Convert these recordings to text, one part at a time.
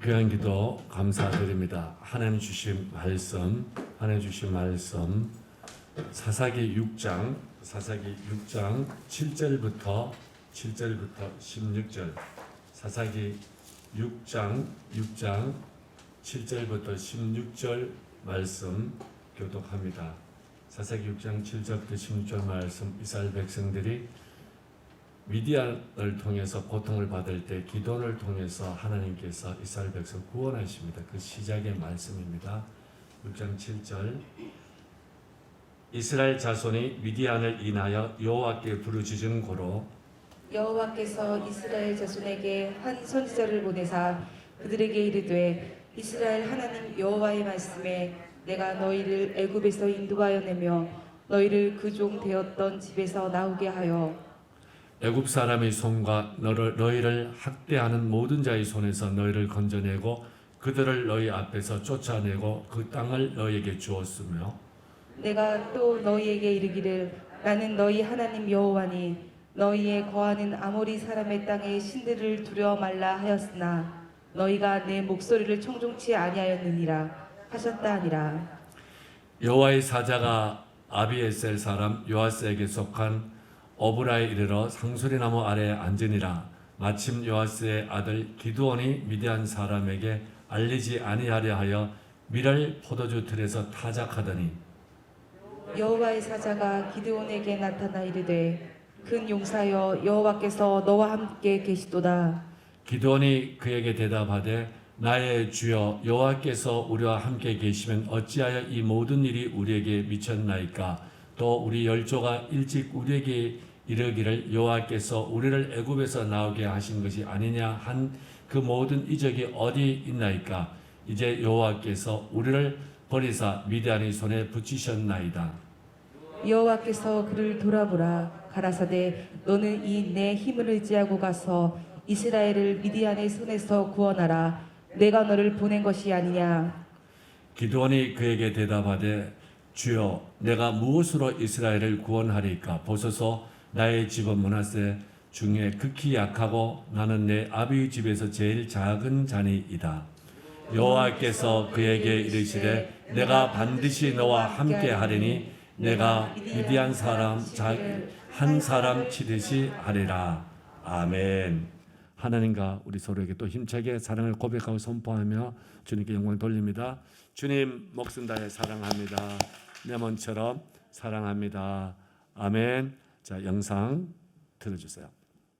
귀한 기도 감사드립니다. 하나님 주신 말씀 사사기 6장 7절부터 16절 사사기 6장 7절부터 16절 말씀 교독합니다. 사사기 6장 7절부터 16절 말씀, 이스라엘 백성들이 미디안을 통해서 고통을 받을 때 기도를 통해서 하나님께서 이스라엘 백성 구원하십니다. 그 시작의 말씀입니다. 6장 7절 이스라엘 자손이 미디안을 인하여 여호와께 부르짖은 고로 여호와께서 이스라엘 자손에게 한 선지자를 보내사 그들에게 이르되 이스라엘 하나님 여호와의 말씀에 내가 너희를 애굽에서 인도하여 내며 너희를 그 종 되었던 집에서 나오게 하여 애굽 사람의 손과 너희를 학대하는 모든 자의 손에서 너희를 건져내고 그들을 너희 앞에서 쫓아내고 그 땅을 너희에게 주었으며 내가 또 너희에게 이르기를 나는 너희 하나님 여호와니 너희의 거하는 아모리 사람의 땅의 신들을 두려워 말라 하였으나 너희가 내 목소리를 청종치 아니하였느니라 하셨다 하니라. 여호와의 사자가 아비에셀 사람 요아스에게 속한 어브라에 이르러 상수리나무 아래에 앉으니라. 마침 요아스의 아들 기드온이 미디안 사람에게 알리지 아니하려 하여 밀을 포도주 틀에서 타작하더니 여호와의 사자가 기드온에게 나타나 이르되 큰 용사여 여호와께서 너와 함께 계시도다. 기드온이 그에게 대답하되 나의 주여 여호와께서 우리와 함께 계시면 어찌하여 이 모든 일이 우리에게 미쳤나이까. 또 우리 열조가 일찍 우리에게 이르기를 여호와께서 우리를 애굽에서 나오게 하신 것이 아니냐 한 그 모든 이적이 어디 있나이까. 이제 여호와께서 우리를 버리사 미디안의 손에 붙이셨나이다. 여호와께서 그를 돌아보라 가라사대 너는 이 내 힘을 의지하고 가서 이스라엘을 미디안의 손에서 구원하라. 내가 너를 보낸 것이 아니냐. 기드온이 그에게 대답하되 주여 내가 무엇으로 이스라엘을 구원하리까. 보소서 나의 집은 므낫세 중에 극히 약하고 나는 내 아비의 집에서 제일 작은 자니이다. 여호와께서 그에게 이르시되 내가 반드시 너와 함께 하리니 내가 미디안 사람 한 사람 치듯이 하리라. 아멘. 하나님과 우리 서로에게 또 힘차게 사랑을 고백하고 선포하며 주님께 영광 돌립니다. 주님 목숨 다해 사랑합니다. 내 몸처럼 사랑합니다. 아멘. 자, 영상 들어주세요.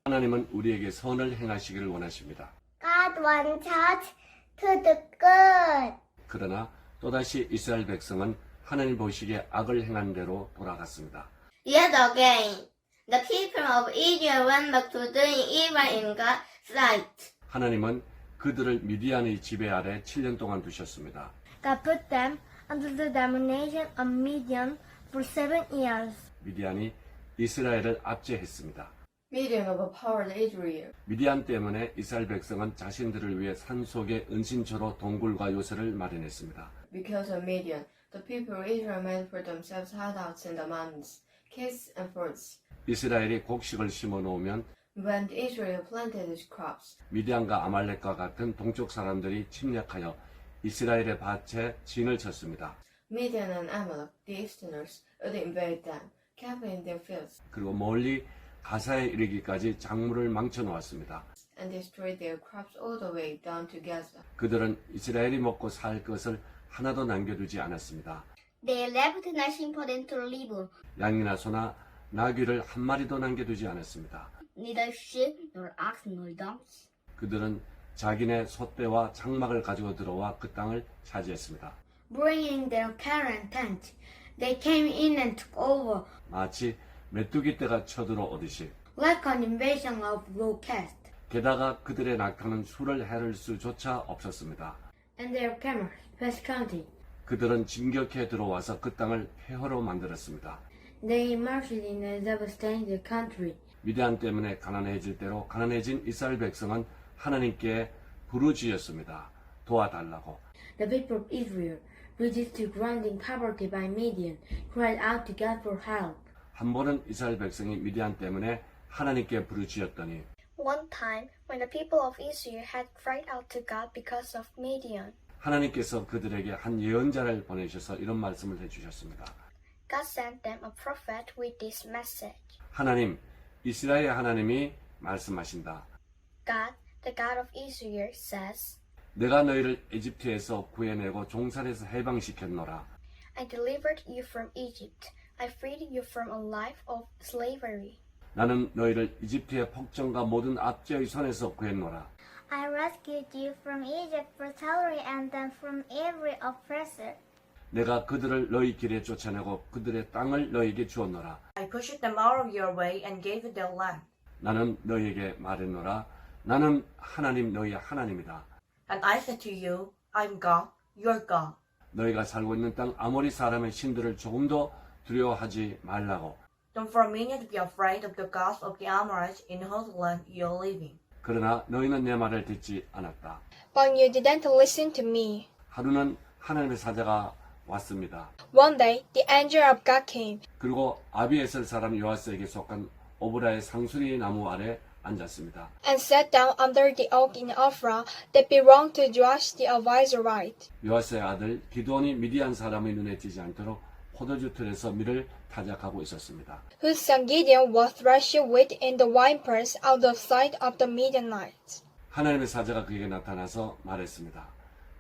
하나님은 우리에게 선을 행하시기를 원하십니다. God wants us to do good. 그러나 또다시 이스라엘 백성은 하나님 보시기에 악을 행한 대로 돌아갔습니다. Yet again, the people of Israel went back to doing evil in God's sight. 하나님은 그들을 미디안의 지배 아래 7년 동안 두셨습니다. God put them under the domination of Midian for 7 years. 미디안이 이스라엘을 압제했습니다. Midian overpowered Israel. 미디안 때문에 이스라엘 백성은 자신들을 위해 산속에 은신처로 동굴과 요새를 마련했습니다. Because of Midian, the people of Israel made for themselves hideouts in the mountains, caves and forts. 이스라엘이 곡식을 심어 놓으면 When Israel planted his crops, 미디안과 아말렉과 같은 동쪽 사람들이 침략하여 이스라엘의 밭에 진을 쳤습니다. Midian and Amalek, the easterners, would invade them, camping in their fields, 그리고 멀리 가사에 이르기까지 작물을 망쳐 놓았습니다. and destroyed their crops all the way down to Gaza. 그들은 이스라엘이 먹고 살 것을 하나도 남겨두지 않았습니다. They left nothing for them to live, 양이나 소나 나귀를 한 마리도 남겨두지 않았습니다. neither sheep nor ox nor donkeys. 그들은 자기네 솥대와 장막을 가지고 들어와 그 땅을 차지했습니다. Bringing their cattle and tents, they came in and took over, 마치 메뚜기 떼가 쳐들어 오듯이. like an invasion of locusts. 게다가 그들의 낙타는 수를 헤를 수조차 없었습니다. And their camels, West County. 그들은 진격해 들어와서 그 땅을 폐허로 만들었습니다. They marched in a devastated country. 미디안 때문에 가난해질 대로 가난해진 이스라엘 백성은 하나님께 부르짖었습니다. 도와달라고. The people of Israel, reduced to grinding poverty by Midian, cried out to God for help. 한 번은 이스라엘 백성이 미디안 때문에 하나님께 부르짖었더니 One time, when the people of Israel had cried out to God because of Midian, 하나님께서 그들에게 한 예언자를 보내셔서 이런 말씀을 해주셨습니다. God sent them a prophet with this message. 하나님, 이스라엘 하나님이 말씀하신다. God, the God of Israel, says, 내가 너희를 에집트에서 구해내고 종살에서 해방시켰노라. I delivered you from Egypt. I freed you from a life of slavery. 나는 너희를 이집트의 폭정과 모든 압제의 손에서 구했노라. I rescued you from Egypt brutality and then from every oppressor. 내가 그들을 너희 길에 쫓아내고 그들의 땅을 너희에게 주었노라. I pushed them out of your way and gave you their land. 나는 너희에게 말했노라. 나는 하나님 너희의 하나님이다. And I said to you, I'm God, your God. 너희가 살고 있는 땅 아모리 사람의 신들을 조금도 두려워하지 말라고. Don't for a minute be afraid of the gods of the Amorites in whose land you are living. 그러나 너희는 내 말을 듣지 않았다. But you didn't listen to me. 하루는 하나님의 사자가 왔습니다. One day, the angel of God came 그리고 아비에셀 사람 요아스에게 속한 오브라의 상수리 나무 아래 앉았습니다. and sat down under the oak in Ophrah that belonged to Joash the Abiezrite. 요아스의 아들 기드온이 미디안 사람의 눈에 띄지 않도록 포도주 틀에서 밀을 타작하고 있었습니다. Whose son Gideon was threshing wheat in the winepress out of sight of the Midianites. 하나님의 사자가 그에게 나타나서 말했습니다.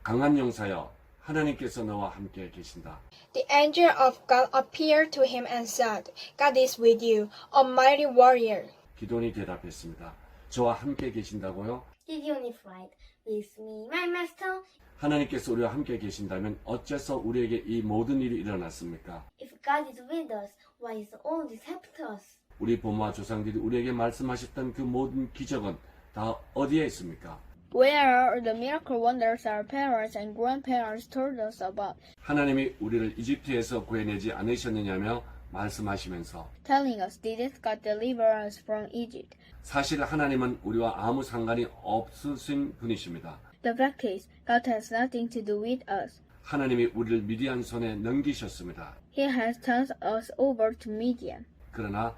강한 용사여, 하나님께서 너와 함께 계신다. The angel of God appeared to him and said, God is with you, a mighty warrior. 기드온이 대답했습니다. 저와 함께 계신다고요? Gideon replied, With me, my master. 하나님께서 우리와 함께 계신다면 어째서 우리에게 이 모든 일이 일어났습니까? If God is with us, why is all this happened to us? 우리 부모와 조상들이 우리에게 말씀하셨던 그 모든 기적은 다 어디에 있습니까? Where are the miracle wonders our parents and grandparents told us about, 하나님이 우리를 이집트에서 구해내지 않으셨느냐며 말씀하시면서 telling us, Didn't God deliver us from Egypt? 사실 하나님은 우리와 아무 상관이 없으신 분이십니다. The fact is, God has nothing to do with us. 하나님이 우리를 미디안 손에 넘기셨습니다. He has turned us over to Midian. 그러나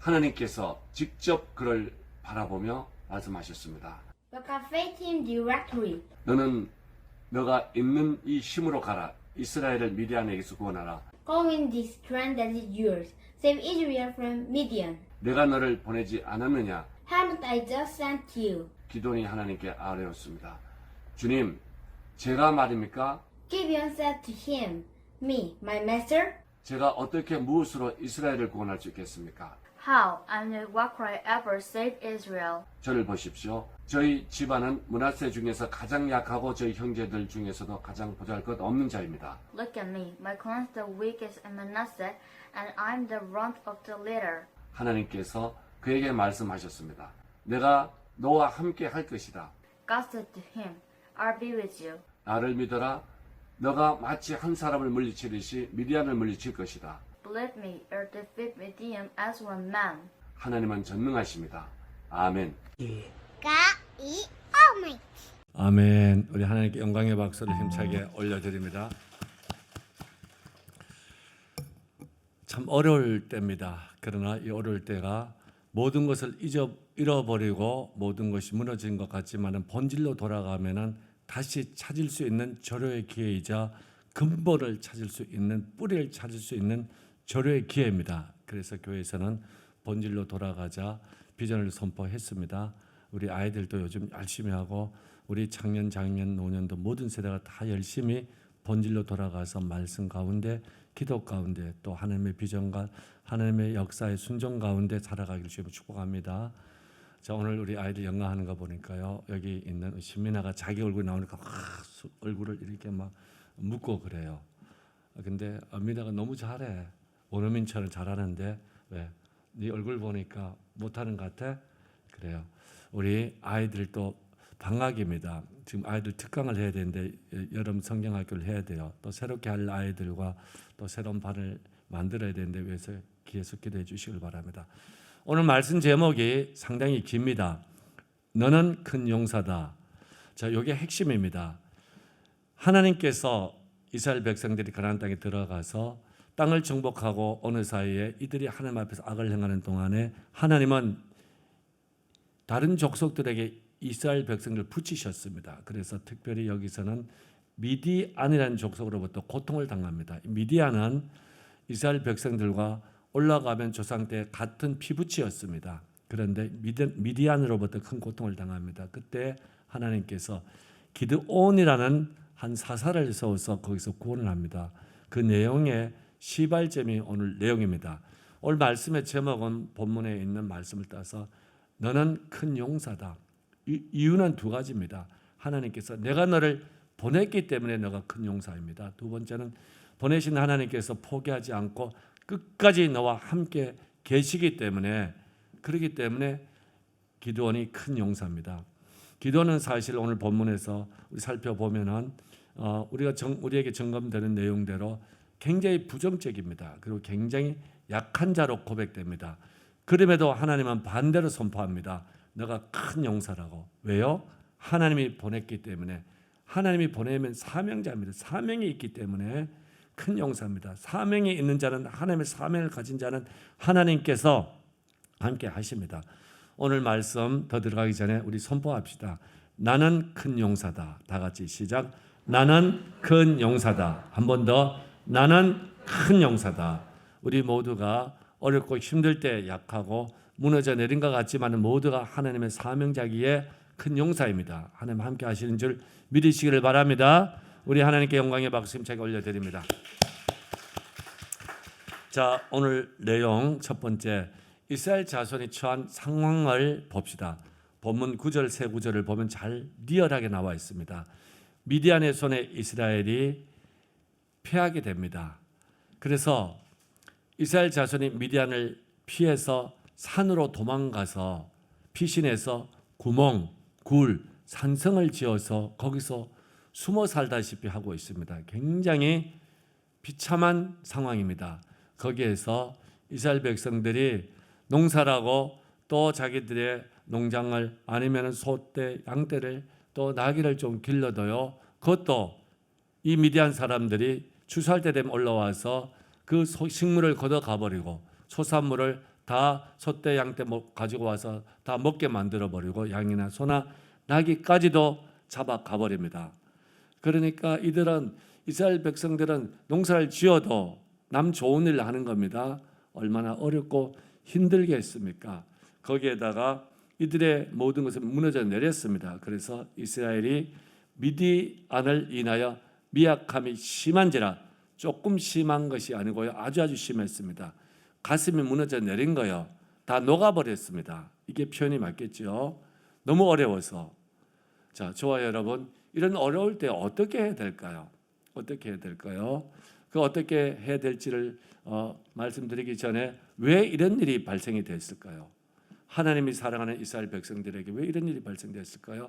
하나님께서 직접 그를 바라보며 말씀하셨습니다. But God faced him directly. 너는 너가 있는 이 힘으로 가라. 이스라엘을 미디안에게서 구원하라. Go in this strength that is yours. Save Israel from Midian. 내가 너를 보내지 않았느냐? Haven't I just sent you? 기도니 하나님께 아뢰었습니다. 주님, 제가 말입니까? Gideon said to him, Me, my master? 제가 어떻게 무엇으로 이스라엘을 구원할 수 있겠습니까? How and what could I ever save Israel? 저를 보십시오. 저희 집안은 므낫세 중에서 가장 약하고 저희 형제들 중에서도 가장 보잘것없는 자입니다. Look at me. My clan is the weakest in Manasseh, and I'm the runt of the litter. 하나님께서 그에게 말씀하셨습니다. 내가 너와 함께 할 것이다. God said to him, I'll be with you. 나를 믿어라. 너가 마치 한 사람을 물리치듯이 미디안을 물리칠 것이다. Believe me, or defeat Midian as one man. 하나님은 전능하십니다. 아멘. 아멘. 우리 하나님께 영광의 박수를 힘차게 올려드립니다. 참 어려울 때입니다. 그러나 이 어려울 때가 모든 것을 잃어버리고 모든 것이 무너진 것 같지만은 본질로 돌아가면은 다시 찾을 수 있는 절호의 기회이자 근본을 찾을 수 있는 뿌리를 찾을 수 있는 절호의 기회입니다. 그래서 교회에서는 본질로 돌아가자 비전을 선포했습니다. 우리 아이들도 요즘 열심히 하고 우리 청년, 장년, 노년도 모든 세대가 다 열심히 본질로 돌아가서 말씀 가운데 기도 가운데 또 하나님의 비전과 하나님의 역사의 순종 가운데 살아가기를 주님으로 축복합니다. 자, 오늘 우리 아이들 연강하는 거 보니까요. 여기 있는 신민아가 자기 얼굴 나오니까 얼굴을 이렇게 막 묶고 그래요. 근데 민아가 너무 잘해. 원어민처럼 잘하는데 왜? 네 얼굴 보니까 못하는 것 같아? 그래요. 우리 아이들도 방학입니다. 지금 아이들 특강을 해야 되는데 여름 성경학교를 해야 돼요. 또 새롭게 할 아이들과 또 새로운 반을 만들어야 되는데 위해서 계속 기도해 주시길 바랍니다. 오늘 말씀 제목이 상당히 깁니다. 너는 큰 용사다. 자, 이게 핵심입니다. 하나님께서 이스라엘 백성들이 가나안 땅에 들어가서 땅을 정복하고 어느 사이에 이들이 하나님 앞에서 악을 행하는 동안에 하나님은 다른 족속들에게 이스라엘 백성을 붙이셨습니다. 그래서 특별히 여기서는 미디안이라는 족속으로부터 고통을 당합니다. 미디안은 이스라엘 백성들과 올라가면 조상 때 같은 피부치였습니다. 그런데 미디안으로부터 큰 고통을 당합니다. 그때 하나님께서 기드온이라는 한 사사를 세워서 거기서 구원을 합니다. 그 내용의 시발점이 오늘 내용입니다. 오늘 말씀의 제목은 본문에 있는 말씀을 따서 너는 큰 용사다. 이유는 두 가지입니다. 하나님께서 내가 너를 보냈기 때문에 너가 큰 용사입니다. 두 번째는 보내신 하나님께서 포기하지 않고 끝까지 너와 함께 계시기 때문에, 그렇기 때문에 기드온이 큰 용사입니다. 기도는 사실 오늘 본문에서 우리 살펴보면은 우리에게 점검되는 내용대로 굉장히 부정적입니다. 그리고 굉장히 약한 자로 고백됩니다. 그럼에도 하나님은 반대로 선포합니다. 너가 큰 용사라고. 왜요? 하나님이 보냈기 때문에. 하나님이 보내면 사명자입니다. 사명이 있기 때문에 큰 용사입니다. 사명이 있는 자는, 하나님의 사명을 가진 자는 하나님께서 함께 하십니다. 오늘 말씀 더 들어가기 전에 우리 선포합시다. 나는 큰 용사다. 다 같이 시작. 나는 큰 용사다. 한 번 더. 나는 큰 용사다. 우리 모두가 어렵고 힘들 때 약하고 무너져 내린 것 같지만 모두가 하나님의 사명자기에 큰 용사입니다. 하나님 함께 하시는 줄 믿으시기를 바랍니다. 우리 하나님께 영광의 박수 힘차게 올려드립니다. 자, 오늘 내용 첫 번째, 이스라엘 자손이 처한 상황을 봅시다. 본문 9절 세 구절을 보면 잘 리얼하게 나와 있습니다. 미디안의 손에 이스라엘이 패하게 됩니다. 그래서 이스라엘 자손이 미디안을 피해서 산으로 도망가서 피신해서 구멍, 굴, 산성을 지어서 거기서 숨어 살다시피 하고 있습니다. 굉장히 비참한 상황입니다. 거기에서 이스라엘 백성들이 농사라고 또 자기들의 농장을 아니면 소떼, 양떼를 또 나귀를 좀 길러둬요. 그것도 이 미디안 사람들이 추수할 때 되면 올라와서 그 식물을 걷어가 버리고 소산물을 다 소떼, 양떼 가지고 와서 다 먹게 만들어 버리고 양이나 소나 나귀까지도 잡아가 버립니다. 그러니까 이스라엘 백성들은 농사를 지어도 남 좋은 일을 하는 겁니다. 얼마나 어렵고 힘들겠습니까? 거기에다가 이들의 모든 것은 무너져 내렸습니다. 그래서 이스라엘이 미디안을 인하여 미약함이 심한지라, 조금 심한 것이 아니고요, 아주 심했습니다. 가슴이 무너져 내린 거요. 다 녹아버렸습니다. 이게 표현이 맞겠죠? 너무 어려워서. 자, 저와 여러분, 이런 어려울 때 어떻게 해야 될까요? 어떻게 해야 될까요? 그 어떻게 해야 될지를 말씀드리기 전에 왜 이런 일이 발생이 됐을까요? 하나님이 사랑하는 이스라엘 백성들에게 왜 이런 일이 발생됐을까요?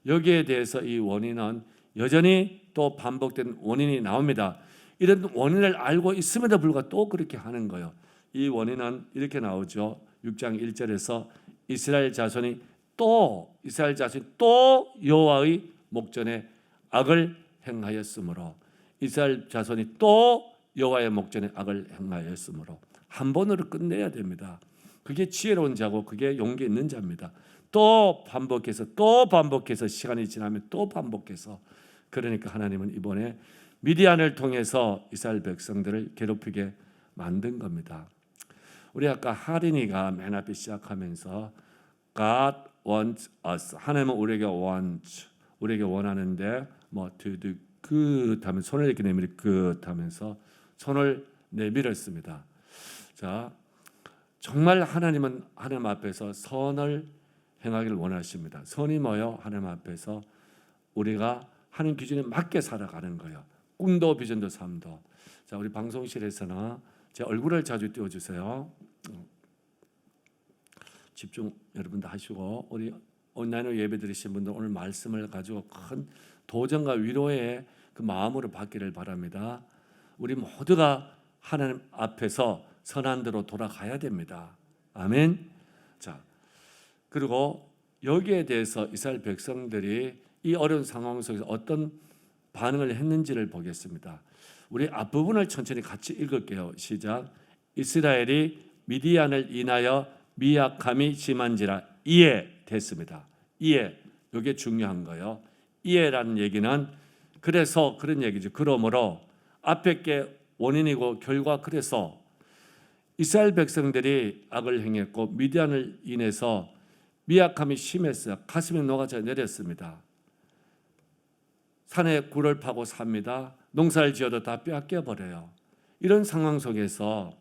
여기에 대해서 이 원인은 여전히 또 반복된 원인이 나옵니다. 이런 원인을 알고 있음에도 불구하고 또 그렇게 하는 거예요. 이 원인은 이렇게 나오죠. 6장 1절에서 이스라엘 자손이 또 여호와의 목전에 악을 행하였으므로, 이스라엘 자손이 또 여호와의 목전에 악을 행하였으므로, 한 번으로 끝내야 됩니다. 그게 지혜로운 자고 그게 용기 있는 자입니다. 또 반복해서 시간이 지나면 또 반복해서. 그러니까 하나님은 이번에 미디안을 통해서 이스라엘 백성들을 괴롭히게 만든 겁니다. 우리 아까 하린이가 맨 앞에 시작하면서 God wants us, 하나님은 우리에게 원하는데 뭐 to do good 하면 손을 이렇게 내밀 good 하면서 손을 내밀었습니다. 자, 정말 하나님은 하나님 앞에서 선을 행하기를 원하십니다. 선이 뭐요? 하나님 앞에서 우리가 하나님 기준에 맞게 살아가는 거예요. 꿈도 비전도 삶도. 자, 우리 방송실에서는 제 얼굴을 자주 띄워주세요. 집중 여러분도 하시고, 우리 온라인으로 예배 드리신 분들 오늘 말씀을 가지고 큰 도전과 위로의 그 마음으로 받기를 바랍니다. 우리 모두가 하나님 앞에서 선한 대로 돌아가야 됩니다. 아멘. 자, 그리고 여기에 대해서 이스라엘 백성들이 이 어려운 상황 속에서 어떤 반응을 했는지를 보겠습니다. 우리 앞부분을 천천히 같이 읽을게요. 시작. 이스라엘이 미디안을 인하여 미약함이 심한지라, 이에 됐습니다. 이해, 이게 중요한 거예요. 이해라는 얘기는 그래서 그런 얘기죠. 그러므로 앞에 게 원인이고 결과, 그래서 이스라엘 백성들이 악을 행했고 미디안을 인해서 미약함이 심했어요. 가슴이 녹아져 내렸습니다. 산에 굴을 파고 삽니다. 농사를 지어도 다 빼앗겨 버려요. 이런 상황 속에서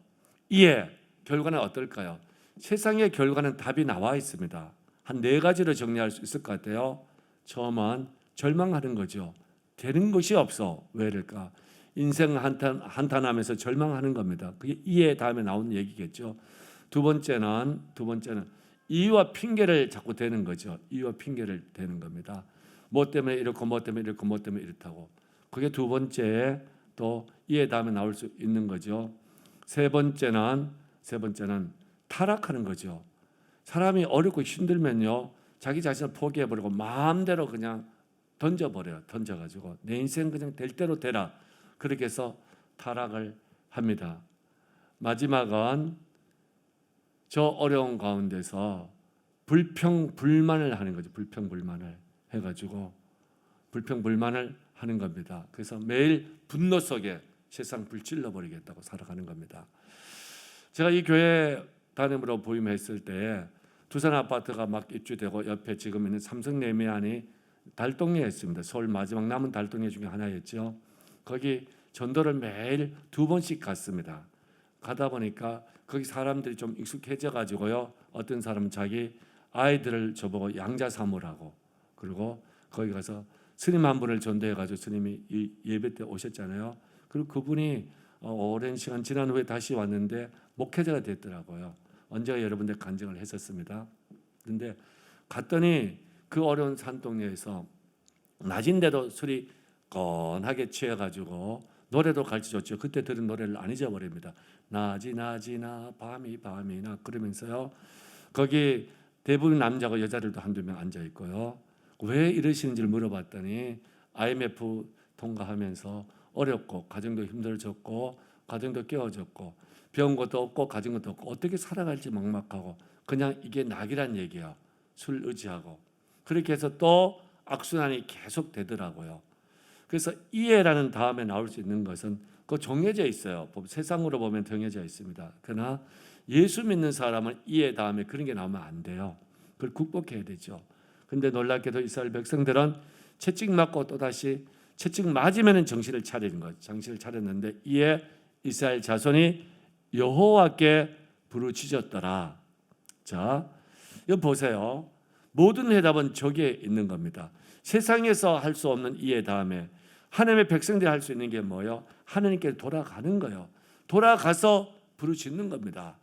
이해, 결과는 어떨까요? 세상의 결과는 답이 나와 있습니다. 한 4가지로 정리할 수 있을 것 같아요. 처음은 절망하는 거죠. 되는 것이 없어. 왜 이럴까? 인생 한탄하면서 절망하는 겁니다. 그게 이해 다음에 나오는 얘기겠죠. 두 번째는 이유와 핑계를 자꾸 대는 거죠. 이유와 핑계를 대는 겁니다. 뭐 때문에 이렇고 뭐 때문에 이렇고 뭐 때문에 이렇다고. 그게 두 번째 또 이해 다음에 나올 수 있는 거죠. 세 번째는 타락하는 거죠. 사람이 어렵고 힘들면요, 자기 자신을 포기해버리고 마음대로 그냥 던져버려요. 던져가지고 내 인생 그냥 될 대로 되라. 그렇게 해서 타락을 합니다. 마지막은 저 어려운 가운데서 불평불만을 하는 거죠. 불평불만을 해가지고 불평불만을 하는 겁니다. 그래서 매일 분노 속에 세상 불질러 버리겠다고 살아가는 겁니다. 제가 이 교회 담임으로 부임했을 때 두산 아파트가 막 입주되고 옆에 지금 있는 삼성 레미안이 달동네에 있습니다. 서울 마지막 남은 달동네 중에 하나였죠. 거기 전도를 매일 2번씩 갔습니다. 가다 보니까 거기 사람들이 좀 익숙해져 가지고요. 어떤 사람은 자기 아이들을 저보고 양자 삼으라고, 그리고 거기 가서 스님 한 분을 전도해 가지고 스님이 이 예배 때 오셨잖아요. 그리고 그분이 오랜 시간 지난 후에 다시 왔는데 목회자가 됐더라고요. 언제가 여러분들 간증을 했었습니다. 그런데 갔더니 그 어려운 산동네에서 낮인데도 술이 건하게 취해가지고 노래도 가르쳐줬죠. 그때 들은 노래를 안 잊어버립니다. 낮이나 밤이나 그러면서요. 거기 대부분 남자고 여자들도 한두 명 앉아 있고요. 왜 이러시는지를 물어봤더니 IMF 통과하면서 어렵고 가정도 힘들어졌고 가정도 깨어졌고 배운 것도 없고 가진 것도 없고 어떻게 살아갈지 막막하고 그냥 이게 낙이란 얘기야. 술 의지하고. 그렇게 해서 또 악순환이 계속 되더라고요. 그래서 이해라는 다음에 나올 수 있는 것은 그 정해져 있어요. 세상으로 보면 정해져 있습니다. 그러나 예수 믿는 사람은 이해 다음에 그런 게 나오면 안 돼요. 그걸 극복해야 되죠. 근데 놀랍게도 이스라엘 백성들은 채찍 맞고 또다시 채찍 맞으면 정신을 차리는 거죠. 정신을 차렸는데 이에 이스라엘 자손이 여호와께 부르짖었더라. 자, 여기 보세요. 모든 해답은 저기에 있는 겁니다. 세상에서 할 수 없는 이해 다음에 하나님의 백성들이 할 수 있는 게 뭐예요? 하나님께 돌아가는 거예요. 돌아가서 부르짖는 겁니다.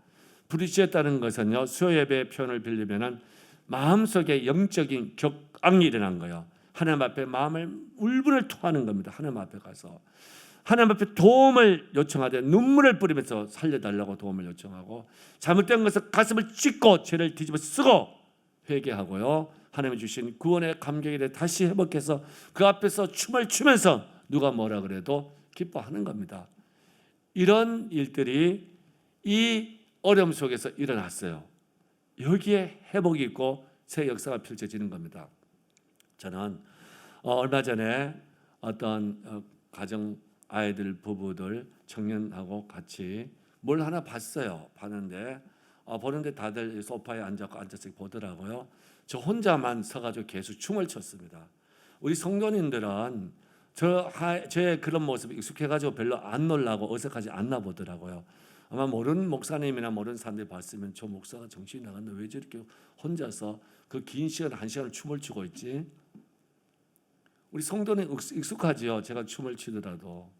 부르짖었다는 것은요, 수요 예배의 표현을 빌리면은 마음속에 영적인 격앙이 일어난 거예요. 하나님 앞에 마음을 울분을 토하는 겁니다. 하나님 앞에 가서 하나님 앞에 도움을 요청하되 눈물을 뿌리면서 살려달라고 도움을 요청하고 잘못된 것을 가슴을 찢고 죄를 뒤집어 쓰고 회개하고요. 하나님이 주신 구원의 감격에 대해 다시 회복해서 그 앞에서 춤을 추면서 누가 뭐라 그래도 기뻐하는 겁니다. 이런 일들이 이 어려움 속에서 일어났어요. 여기에 회복이 있고 새 역사가 펼쳐지는 겁니다. 저는 얼마 전에 어떤 가정 아이들 부부들 청년하고 같이 뭘 하나 봤어요. 보는데 다들 소파에 앉아서 보더라고요. 저 혼자만 서가지고 계속 춤을 췄습니다. 우리 성도님들은 저의 그런 모습에 익숙해가지고 별로 안 놀라고 어색하지 않나 보더라고요. 아마 모르는 목사님이나 모르는 사람들이 봤으면 저 목사가 정신이 나갔나, 왜 저렇게 혼자서 그 긴 시간 1시간을 춤을 추고 있지? 우리 성도는 익숙하지요. 제가 춤을 추더라도.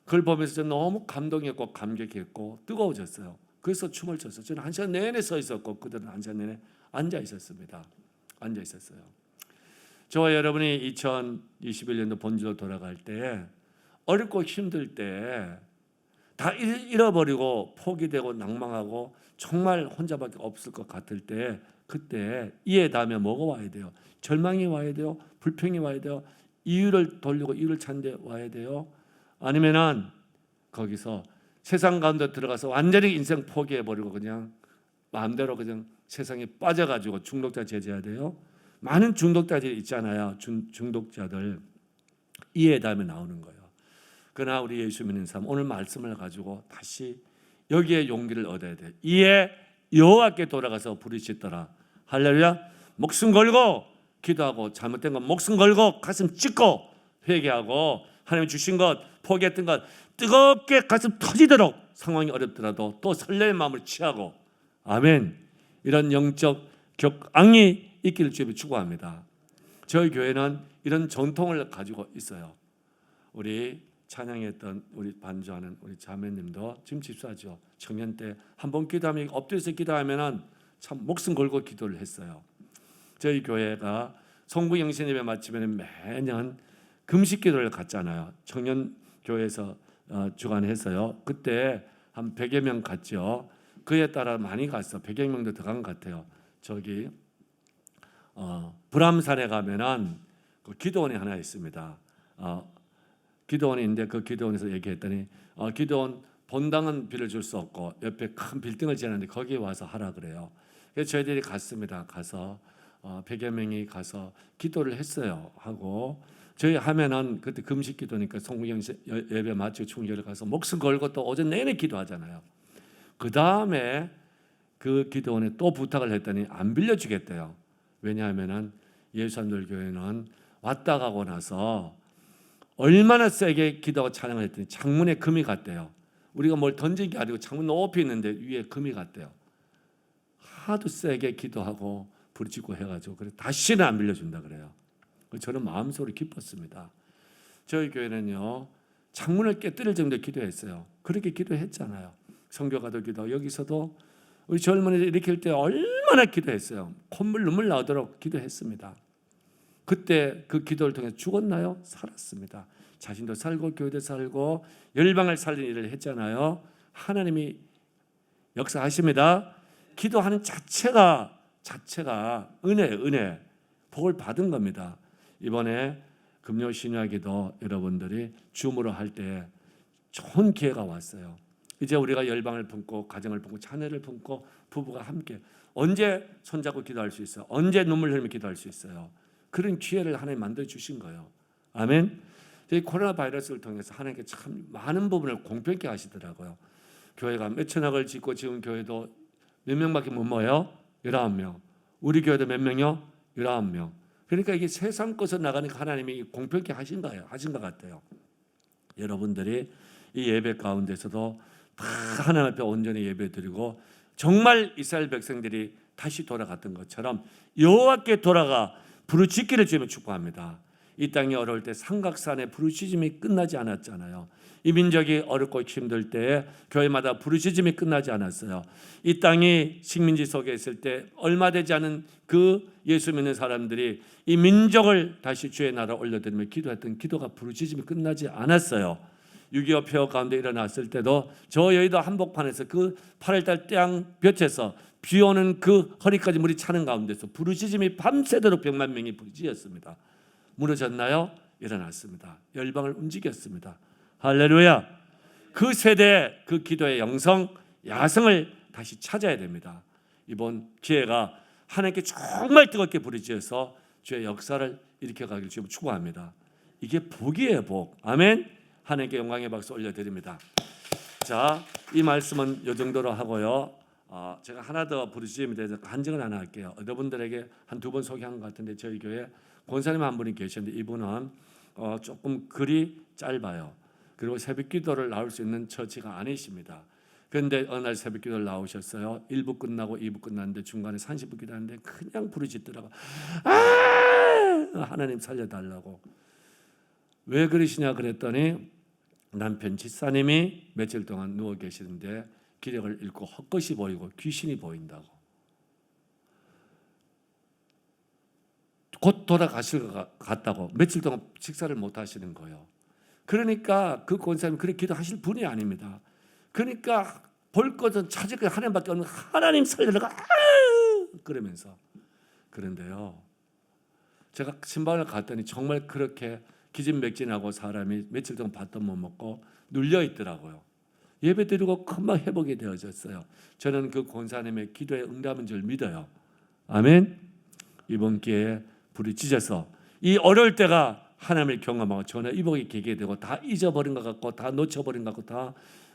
그걸 보면서 저는 너무 감동했고 감격했고 뜨거워졌어요. 그래서 춤을 췄어요. 저는 1시간 내내 서 있었고 그들은 1시간 내내 앉아 있었습니다. 앉아 있었어요. 저와 여러분이 2021년도 본주로 돌아갈 때 어렵고 힘들 때 다 잃어버리고 포기되고 낭망하고 정말 혼자밖에 없을 것 같을 때 그때 이해 다음에 뭐가 와야 돼요? 절망이 와야 돼요? 불평이 와야 돼요? 이유를 돌리고 이유를 찾는 데 와야 돼요? 아니면은 거기서 세상 가운데 들어가서 완전히 인생 포기해버리고 그냥 마음대로 그냥 세상에 빠져가지고 중독자 제재해야 돼요. 많은 중독자들이 있잖아요. 중독자들 이해 다음에 나오는 거예요. 그러나 우리 예수 믿는 사람 오늘 말씀을 가지고 다시 여기에 용기를 얻어야 돼요. 이에 여호와께 돌아가서 부르짖더라. 할렐루야. 목숨 걸고 기도하고 잘못된 건 목숨 걸고 가슴 찢고 회개하고 하나님 주신 것 포기했던 것 뜨겁게 가슴 터지도록 상황이 어렵더라도 또 설레의 마음을 취하고 아멘. 이런 영적 격앙이 있기를 주님이 축원합니다. 저희 교회는 이런 전통을 가지고 있어요. 우리 찬양했던 우리 반주하는 우리 자매님도 지금 집사죠. 청년 때 한 번 기도하면 엎드려서 기도하면은 참 목숨 걸고 기도를 했어요. 저희 교회가 성부영신 예배 마치면 매년 금식 기도를 갔잖아요. 청년 교회에서 주관해서요. 그때 한 100여 명 갔죠. 그에 따라 많이 갔어. 100여 명도 더 간 것 같아요. 저기 불암산에 가면은 그 기도원이 하나 있습니다. 기도원이 있는데 그 기도원에서 얘기했더니 기도원 본당은 빌려줄 수 없고 옆에 큰 빌딩을 지었는데 거기에 와서 하라 그래요. 그래서 저희들이 갔습니다. 가서 100여 명이 가서 기도를 했어요. 하고 저희 하면은 그때 금식 기도니까 성구경 예배 마치고 충격을 가서 목숨 걸고 또 오전 내내 기도하잖아요. 그 다음에 그 기도원에 또 부탁을 했더니 안 빌려주겠대요. 왜냐하면은 예수님들 교회는 왔다 가고 나서 얼마나 세게 기도하고 찬양을 했더니 창문에 금이 갔대요. 우리가 뭘 던진 게 아니고 창문 높이 있는데 위에 금이 갔대요. 하도 세게 기도하고 부르짖고 해가지고 그래 다시는 안 빌려준다 그래요. 저는 마음속으로 기뻤습니다. 저희 교회는요 창문을 깨뜨릴 정도로 기도했어요. 그렇게 기도했잖아요. 성교가도 기도 여기서도 우리 젊은이들 일으킬 때 얼마나 기도했어요. 콧물 눈물 나오도록 기도했습니다. 그때 그 기도를 통해 죽었나요? 살았습니다. 자신도 살고 교회도 살고 열방을 살리는 일을 했잖아요. 하나님이 역사하십니다. 기도하는 자체가 은혜 복을 받은 겁니다. 이번에 금요 신약기도 여러분들이 줌으로 할 때 좋은 기회가 왔어요. 이제 우리가 열방을 품고 가정을 품고 자녀를 품고 부부가 함께 언제 손잡고 기도할 수 있어요? 언제 눈물 흘리며 기도할 수 있어요? 그런 기회를 하나님 만들어 주신 거예요. 아멘. 이 코로나 바이러스를 통해서 하나님께 참 많은 부분을 공평하게 하시더라고요. 교회가 몇천억을 짓고 지금 교회도 몇 명밖에 못 모여요? 19명. 우리 교회도 몇 명이요? 19명. 그러니까 이게 세상 것으로 나가니까 하나님이 공평하게 하신 거예요. 하신 것 같아요. 여러분들이 이 예배 가운데서도 다 하나님 앞에 온전히 예배드리고 정말 이스라엘 백성들이 다시 돌아갔던 것처럼 여호와께 돌아가 부르짖기를 주님을 축복합니다. 이 땅이 어려울 때 삼각산의 부르짖음이 끝나지 않았잖아요. 이 민족이 어렵고 힘들 때에 교회마다 부르짖음이 끝나지 않았어요. 이 땅이 식민지 속에 있을 때 얼마 되지 않은 그 예수 믿는 사람들이 이 민족을 다시 주의 나라 올려드리며 기도했던 기도가 부르짖음이 끝나지 않았어요. 6.25 폐허 가운데 일어났을 때도 저 여의도 한복판에서 그 8월달 태양볕에서 비 오는 그 허리까지 물이 차는 가운데서 부르짖음이 밤새도록 100만 명이 부르짖었습니다. 무너졌나요? 일어났습니다. 열방을 움직였습니다. 할렐루야. 그 세대 그 기도의 영성 야성을 다시 찾아야 됩니다. 이번 기회가 하나님께 정말 뜨겁게 부르짖어서 주의 역사를 일으켜가길 주님 축복합니다. 이게 복이에요, 복. 아멘. 하나님께 영광의 박수 올려드립니다. 자, 이 말씀은 이 정도로 하고요. 제가 하나 더 부르짖음에 대해서 간증을 하나 할게요. 여러분들에게 한 두 번 소개한 것 같은데 저희 교회 권사님 한 분이 계셨는데 이분은 조금 글이 짧아요. 그리고 새벽기도를 나올 수 있는 처지가 아니십니다. 그런데 어느 날 새벽기도를 나오셨어요. 1부 끝나고 2부 끝났는데 중간에 30분 기도하는데 그냥 부르짖더라고. 하나님 살려달라고. 왜 그러시냐 그랬더니 남편 집사님이 며칠 동안 누워 계시는데 기력을 잃고 헛것이 보이고 귀신이 보인다고. 곧 돌아가실 것 같다고. 며칠 동안 식사를 못 하시는 거예요. 그러니까 그 권사님이 그렇게 기도하실 분이 아닙니다. 그러니까 볼 것은 찾을 것 하나님밖에 없는 하나님 살려라 그러면서. 그런데요 제가 신방을 갔더니 정말 그렇게 기진맥진하고 사람이 며칠 동안 밥도 못 먹고 눌려 있더라고요. 예배드리고 금방 회복이 되어졌어요. 저는 그 권사님의 기도에 응답인 줄 믿어요. 아멘. 이번 기회에 부르짖어서 이 어려울 때가 하나님을 경험하고 전혀 이복이 계게 되고 다 잊어버린 것 같고 다 놓쳐버린 것 같고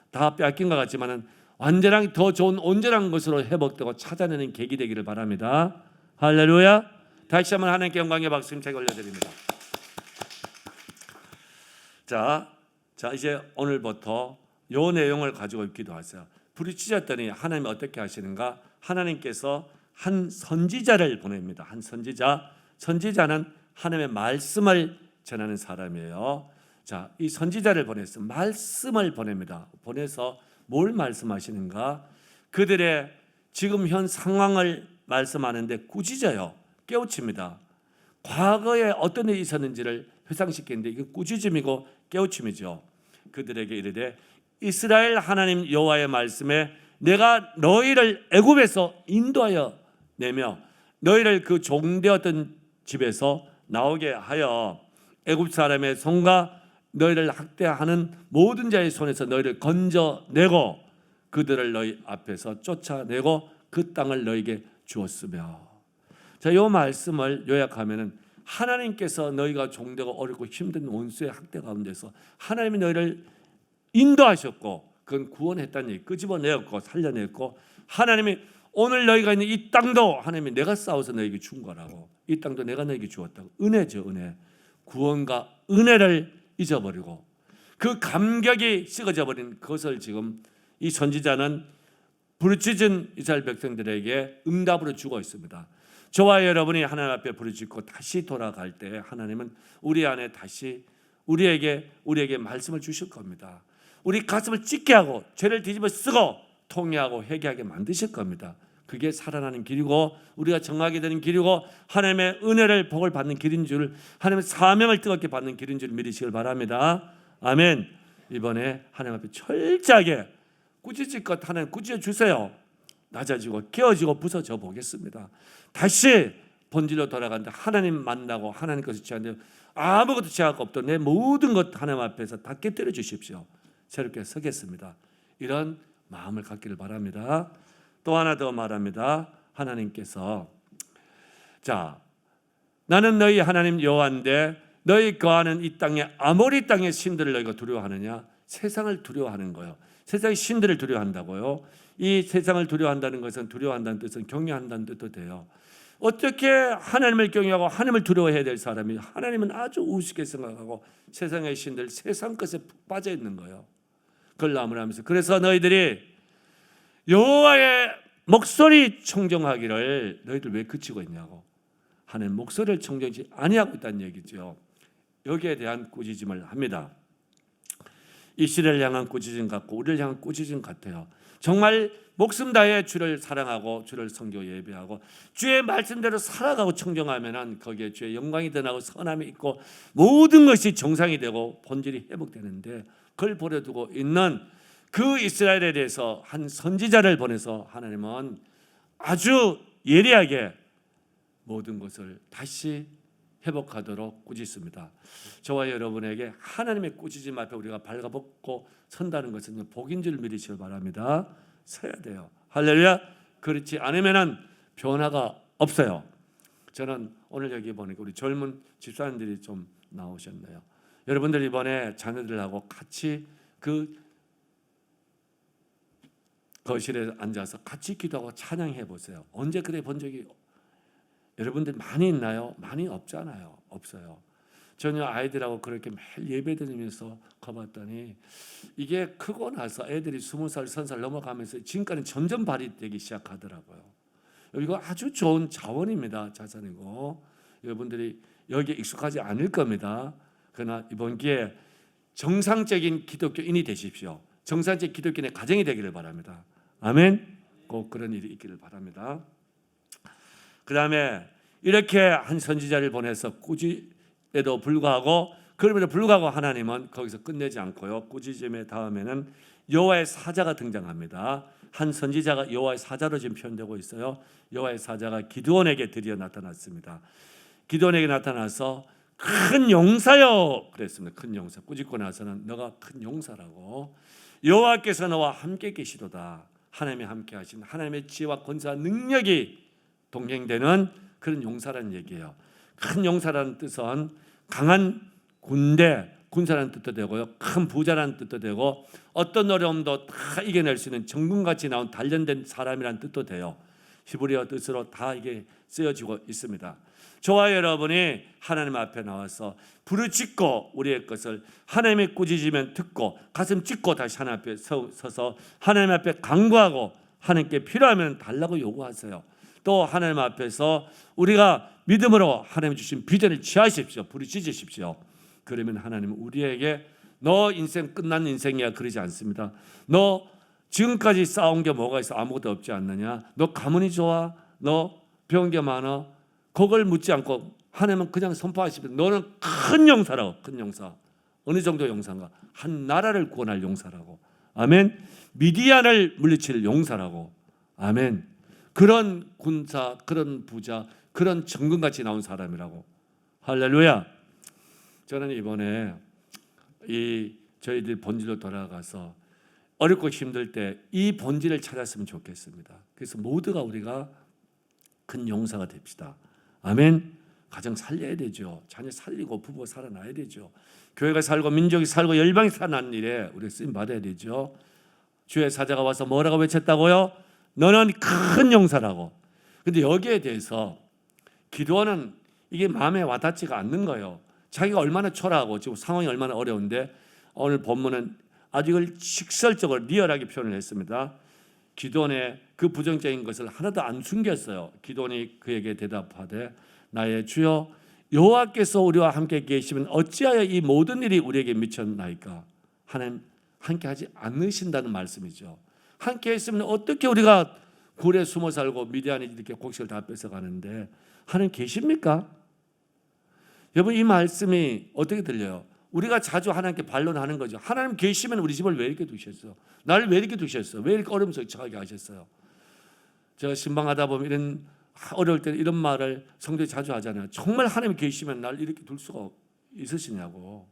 다 빼앗긴 것 같지만은 완전한 더 좋은 온전한 것으로 회복되고 찾아내는 계기 되기를 바랍니다. 할렐루야. 다시 한번 하나님께 영광의 박수 힘차게 올려드립니다. 자 이제 오늘부터 요 내용을 가지고 기도하세요. 부르짖었더니 하나님이 어떻게 하시는가? 하나님께서 한 선지자를 보냅니다. 한 선지자는 하나님의 말씀을 전하는 사람이에요. 자, 이 선지자를 보내서 말씀을 보냅니다. 보내서 뭘 말씀하시는가? 그들의 지금 현 상황을 말씀하는데 꾸짖어요. 깨우칩니다. 과거에 어떤 일이 있었는지를 회상시키는데 이게 꾸짖음이고 깨우침이죠. 그들에게 이르되 이스라엘 하나님 여호와의 말씀에 내가 너희를 애굽에서 인도하여 내며 너희를 그 종되었던 집에서 나오게 하여 애굽 사람의 손과 너희를 학대하는 모든 자의 손에서 너희를 건져내고 그들을 너희 앞에서 쫓아내고 그 땅을 너희에게 주었으며. 자, 이 말씀을 요약하면은 하나님께서 너희가 종되고 어렵고 힘든 원수의 학대 가운데서 하나님이 너희를 인도하셨고 그건 구원했다는 얘기, 끄집어내었고 살려냈고 하나님이 오늘 너희가 있는 이 땅도 하나님이 내가 싸워서 너희에게 준 거라고. 이 땅도 내가 너희에게 주었다고. 은혜죠, 은혜. 구원과 은혜를 잊어버리고 그 감격이 식어져 버린 그것을 지금 이 선지자는 부르짖은 이스라엘 백성들에게 응답으로 주고 있습니다. 저와 여러분이 하나님 앞에 부르짖고 다시 돌아갈 때 하나님은 우리 안에 다시 우리에게 말씀을 주실 겁니다. 우리 가슴을 찢게 하고 죄를 뒤집어 쓰고 통회하고 회개하게 만드실 겁니다. 그게 살아나는 길이고 우리가 정하게 되는 길이고 하나님의 은혜를 복을 받는 길인 줄, 하나님의 사명을 뜨겁게 받는 길인 줄 믿으시길 바랍니다. 아멘. 이번에 하나님 앞에 철저하게 꾸짖을 것 하나님 꾸짖어 주세요. 낮아지고 깨어지고 부서져 보겠습니다. 다시 본질로 돌아간다. 하나님 만나고 하나님 것을 취하는데 아무것도 취할 것 없던 내 모든 것 하나님 앞에서 다 깨뜨려 주십시오. 새롭게 서겠습니다. 이런 마음을 갖기를 바랍니다. 또 하나 더 말합니다. 하나님께서 자 나는 너희 하나님 여호와인데 너희 거하는 이 땅에 아모리 땅의 신들을 너희가 두려워하느냐? 세상을 두려워하는 거예요. 세상의 신들을 두려워한다고요. 이 세상을 두려워한다는 것은 두려워한다는 뜻은 경외한다는 뜻도 돼요. 어떻게 하나님을 경외하고 하나님을 두려워해야 될 사람이 하나님은 아주 우습게 생각하고 세상의 신들 세상 것에 빠져 있는 거예요. 그걸 나무라면서 그래서 너희들이 여호와의 목소리 청정하기를 너희들 왜 그치고 있냐고. 하나님 목소리를 청정하지 아니하고 있다는 얘기죠. 여기에 대한 꾸짖음을 합니다. 이 시대를 향한 꾸짖음 같고 우리를 향한 꾸짖음 같아요. 정말 목숨 다해 주를 사랑하고 주를 섬기고 예배하고 주의 말씀대로 살아가고 청정하면은 거기에 주의 영광이 드러나고 선함이 있고 모든 것이 정상이 되고 본질이 회복되는데 그걸 버려두고 있는 그 이스라엘에 대해서 한 선지자를 보내서 하나님은 아주 예리하게 모든 것을 다시 회복하도록 꾸짖습니다. 저와 여러분에게 하나님의 꾸짖음 앞에 우리가 발가벗고 선다는 것은 복인 줄 믿으시길 바랍니다. 서야 돼요. 할렐루야. 그렇지 않으면은 변화가 없어요. 저는 오늘 여기 보니까 우리 젊은 집사님들이 좀 나오셨네요. 여러분들 이번에 자녀들하고 같이 그 거실에 앉아서 같이 기도하고 찬양해 보세요. 언제 그래 본 적이 여러분들 많이 있나요? 많이 없잖아요. 없어요. 전혀 아이들하고 그렇게 매일 예배 드리면서 가봤더니 이게 크고 나서 애들이 20살, 30살 넘어가면서 지금까지 점점 발휘되기 시작하더라고요. 이거 아주 좋은 자원입니다. 자산이고 여러분들이 여기에 익숙하지 않을 겁니다. 그러나 이번 기회에 정상적인 기독교인이 되십시오. 정상적인 기독교인의 가정이 되기를 바랍니다. 아멘. 꼭 그런 일이 있기를 바랍니다. 그 다음에 이렇게 한 선지자를 보내서 꾸짖에도 불구하고 그럼에도 불구하고 하나님은 거기서 끝내지 않고요. 꾸짖음의 다음에는 여호와의 사자가 등장합니다. 한 선지자가 여호와의 사자로 지금 표현되고 있어요. 여호와의 사자가 기드온에게 드디어 나타났습니다. 기드온에게 나타나서 큰 용사요 그랬습니다. 큰 용사. 꾸짖고 나서는 너가 큰 용사라고. 여호와께서 너와 함께 계시도다. 하나님이 함께 하신 하나님의 지혜와 권세와 능력이 동행되는 그런 용사라는 얘기예요. 큰 용사라는 뜻은 강한 군대, 군사라는 뜻도 되고요, 큰 부자라는 뜻도 되고, 어떤 어려움도 다 이겨낼 수 있는 정금같이 나온 단련된 사람이라는 뜻도 돼요. 히브리어 뜻으로 다 이게 쓰여지고 있습니다. 저와 여러분이 하나님 앞에 나와서 부르짖고 우리의 것을 하나님의 꾸짖으면 듣고 가슴 찢고 다시 하나님 앞에 서서 하나님 앞에 간구하고 하나님께 필요하면 달라고 요구하세요. 또 하나님 앞에서 우리가 믿음으로 하나님 주신 비전을 취하십시오. 부르짖으십시오. 그러면 하나님은 우리에게 너 인생 끝난 인생이야 그러지 않습니다. 너 지금까지 쌓아온 게 뭐가 있어? 아무것도 없지 않느냐? 너 가문이 좋아? 너 배운 게 많아? 그걸 묻지 않고 하나님은 그냥 선포하십니다. 너는 큰 용사라고. 큰 용사. 어느 정도 용사인가? 한 나라를 구원할 용사라고. 아멘. 미디안을 물리칠 용사라고. 아멘. 그런 군사, 그런 부자, 그런 정금같이 나온 사람이라고. 할렐루야. 저는 이번에 저희들 본질로 돌아가서 어렵고 힘들 때 이 본질을 찾았으면 좋겠습니다. 그래서 모두가 우리가 큰 용사가 됩시다. 아멘. 가정 살려야 되죠. 자녀 살리고 부부가 살아나야 되죠. 교회가 살고 민족이 살고 열방이 살아나는 일에 우리가 쓰임 받아야 되죠. 주의 사자가 와서 뭐라고 외쳤다고요? 너는 큰 용사라고. 근데 여기에 대해서 기도는 이게 마음에 와닿지가 않는 거예요. 자기가 얼마나 초라하고 지금 상황이 얼마나 어려운데 오늘 본문은 아주 이걸 직설적으로 리얼하게 표현을 했습니다. 기도원의 그 부정적인 것을 하나도 안 숨겼어요. 기도원이 그에게 대답하되 나의 주여 여호와께서 우리와 함께 계시면 어찌하여 이 모든 일이 우리에게 미쳤나이까. 하나님 함께 하지 않으신다는 말씀이죠. 함께 했으면 어떻게 우리가 굴에 숨어 살고 미디안이 이렇게 곡식을 다 뺏어가는데 하나님 계십니까? 여러분 이 말씀이 어떻게 들려요? 우리가 자주 하나님께 반론하는 거죠. 하나님 계시면 우리 집을 왜 이렇게 두셨어요? 나를 왜 이렇게 두셨어요? 왜 이렇게 어려움 속에 처하게 하셨어요? 제가 신방하다 보면 이런 어려울 때 이런 말을 성도에 자주 하잖아요. 정말 하나님 계시면 나를 이렇게 둘 수가 있으시냐고.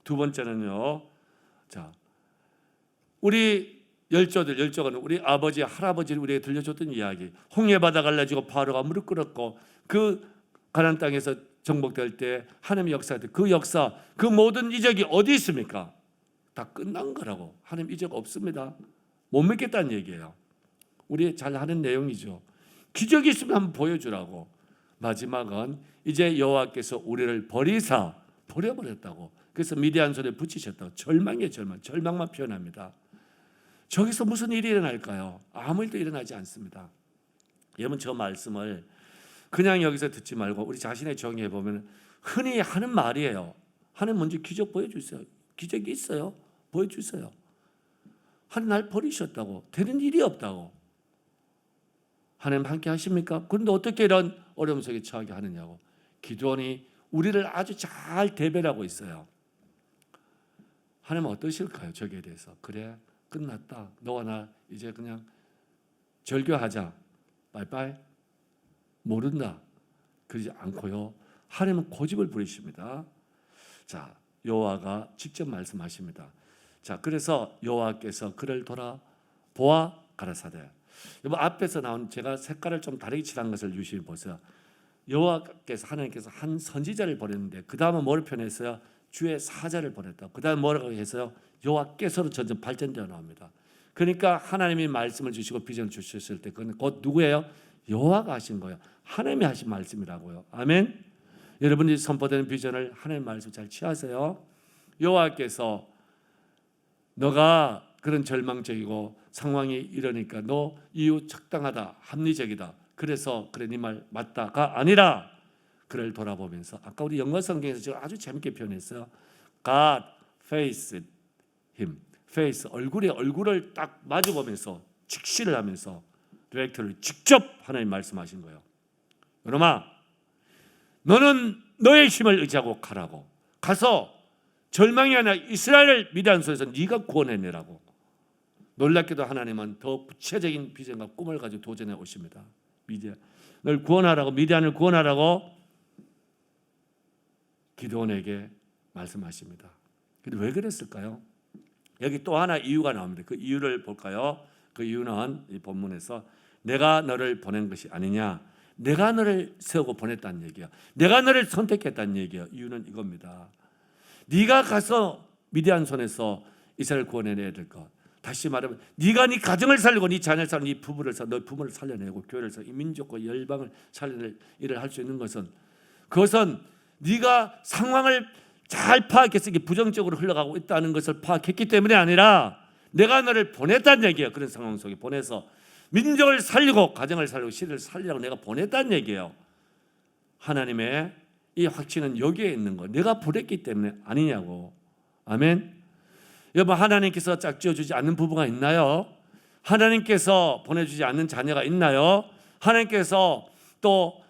두 번째는요. 자, 우리 열조는 우리 아버지 할아버지를 우리에게 들려줬던 이야기. 홍해 바다 갈라지고 바로가 무릎 꿇었고 그 가나안 땅에서 정복될 때 하나님의 역사할 때 그 역사 그 모든 이적이 어디 있습니까? 다 끝난 거라고. 하나님 이적 없습니다. 못 믿겠다는 얘기예요. 우리 잘 하는 내용이죠. 기적이 있으면 한번 보여주라고. 마지막은 이제 여호와께서 우리를 버리사 버려버렸다고. 그래서 미디안 손에 붙이셨다고. 절망이에요. 절망만 표현합니다. 저기서 무슨 일이 일어날까요? 아무 일도 일어나지 않습니다. 여러분 저 말씀을 그냥 여기서 듣지 말고 우리 자신의 정의해 보면 흔히 하는 말이에요. 하나님 먼저 기적 보여주세요. 기적이 있어요. 보여주세요. 하나님 날 버리셨다고. 되는 일이 없다고. 하나님 함께 하십니까? 그런데 어떻게 이런 어려움 속에 처하게 하느냐고. 기도원이 우리를 아주 잘 대변하고 있어요. 하나님 어떠실까요? 저기에 대해서. 그래 끝났다. 너와 나 이제 그냥 절교하자. 빠이빠이. 모른다. 그러지 않고요. 하나님은 고집을 부리십니다. 자, 여호와가 직접 말씀하십니다. 자, 그래서 여호와께서 그를 돌아보아 가라사대. 여러분 앞에서 나온 제가 색깔을 좀 다르게 칠한 것을 유심히 보세요. 여호와께서 하나님께서 한 선지자를 보냈는데 그 다음은 뭘 표현했어요? 주의 사자를 보냈다. 그 다음에 뭐라고 했어요? 여호와께서로 점점 발전되어 나옵니다. 그러니까 하나님이 말씀을 주시고 비전을 주셨을 때 그건 곧 누구예요? 여호와가 하신 거예요. 하나님이 하신 말씀이라고요. 아멘. 여러분이 선포되는 비전을 하나님의 말씀 잘 취하세요. 여호와께서 너가 그런 절망적이고 상황이 이러니까 너 이유 적당하다, 합리적이다. 그래서 그래 네 말 맞다가 아니라 그를 돌아보면서 아까 우리 영어 성경에서 지금 아주 재밌게 표현했어요. God faced him. face 얼굴에 얼굴을 딱 마주 보면서 직시를 하면서 디렉터를 직접 하나님 말씀하신 거예요. 여러분아, 너는 너의 힘을 의지하고 가라고. 가서 절망이 아니라 이스라엘을 미디안 손에서 네가 구원해내라고. 놀랍게도 하나님은 더 구체적인 비전과 꿈을 가지고 도전해 오십니다. 미디안을 구원하라고, 미디안을 구원하라고 기드온에게 말씀하십니다. 근데 왜 그랬을까요? 여기 또 하나 이유가 나옵니다. 그 이유를 볼까요? 그 이유는 이 본문에서 내가 너를 보낸 것이 아니냐, 내가 너를 세우고 보냈다는 얘기야. 내가 너를 선택했다는 얘기야. 이유는 이겁니다. 네가 가서 미디안 손에서 이스라엘 구원해내야 될 것. 다시 말하면 네가 네 가정을 살리고 네 자녀를 살리고 네 부부를 살리고 너 부모를 살려내고 교회를 살리고 이 민족과 열방을 살려낼 일을 할 수 있는 것은, 그것은 네가 상황을 잘 파악해서 이게 부정적으로 흘러가고 있다는 것을 파악했기 때문에 아니라 내가 너를 보냈다는 얘기예요. 그런 상황 속에 보내서 민족을 살리고 가정을 살리고 시대를 살리라고 내가 보냈다는 얘기예요. 하나님의 이 확신은 여기에 있는 거. 내가 보냈기 때문에 아니냐고. 아멘. 여러분, 하나님께서 짝지어주지 않는 부부가 있나요? 하나님께서 보내주지 않는 자녀가 있나요? 하나님께서 또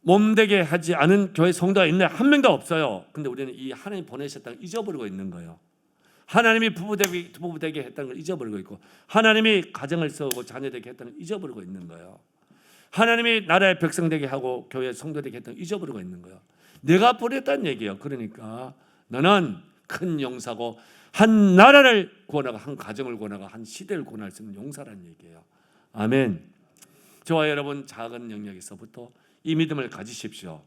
몸되게 하지 않은 교회 성도가 있나요? 한 명도 없어요. 근데 우리는 이 하나님 보내셨다는 걸 잊어버리고 있는 거예요. 하나님이 부부되게 했다는 걸 잊어버리고 있고, 하나님이 가정을 세우고 자녀되게 했다는 걸 잊어버리고 있는 거예요. 하나님이 나라의 백성 되게 하고 교회 성도 되게 했다는 걸 잊어버리고 있는 거예요. 내가 보냈다는 얘기예요. 그러니까 너는 큰 용사고 한 나라를 구원하고 한 가정을 구원하고 한 시대를 구원할 수 있는 용사라는 얘기예요. 아멘. 저와 여러분, 작은 영역에서부터 이 믿음을 가지십시오.